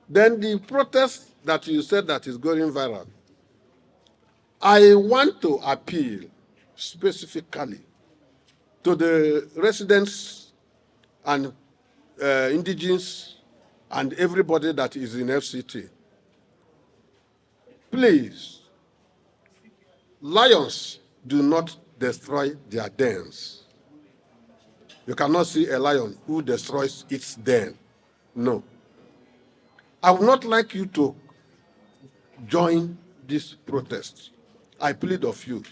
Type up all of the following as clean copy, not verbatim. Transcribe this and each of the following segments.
Then the protest that you said that is going viral, I want to appeal specifically to the residents and indigenes and everybody that is in FCT. Please, lions do not destroy their dens. You cannot see a lion who destroys its den. No. I would not like you to join this protest. I plead of you,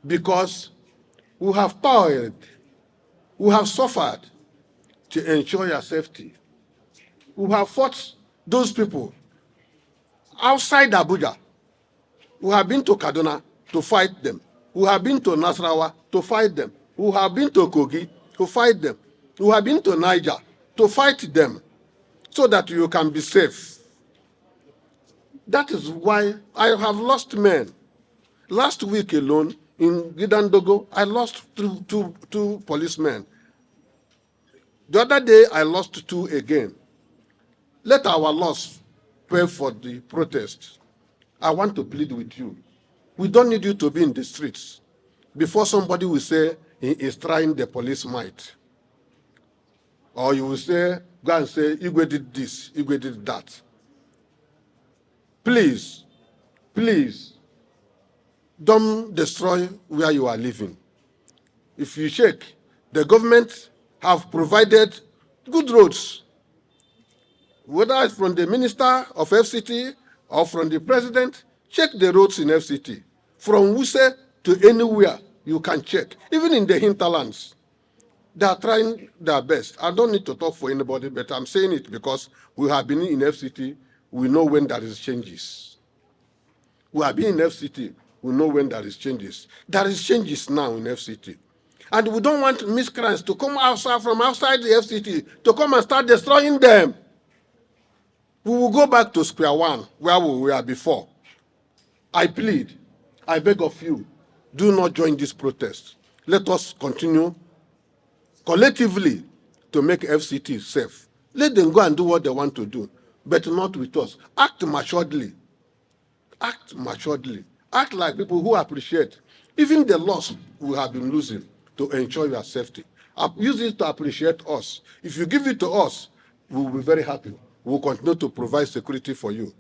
because we have toiled, we have suffered to ensure your safety. We have fought those people outside Abuja. We have been to Kaduna to fight them. We have been to Nasarawa to fight them. We have been to Kogi to fight them. We have been to Niger to fight them so that you can be safe. That is why I have lost men. Last week alone in Gidandogo, I lost two policemen. The other day, I lost 2 again. Let our loss pay for the protest. I want to plead with you. We don't need you to be in the streets before somebody will say he is trying the police might. Or you will say, go and say, Igweh did this, Igweh did that. Please, please, don't destroy where you are living. If you check, the government have provided good roads, whether it's from the minister of FCT or from the president. Check the roads in FCT. From Wuse to anywhere, you can check. Even in the hinterlands, they are trying their best. I don't need to talk for anybody, but I'm saying it because we have been in FCT. We know when there is changes. We have been in FCT. We know when there is changes. There is changes now in FCT. And we don't want miscreants to come outside from outside the FCT to come and start destroying them. We will go back to square one, where we were before. I plead, I beg of you, do not join this protest. Let us continue collectively to make FCT safe. Let them go and do what they want to do, but not with us. Act maturely. Act maturely. Act like people who appreciate even the loss we have been losing to ensure your safety. Use it to appreciate us. If you give it to us, we will be very happy. We will continue to provide security for you.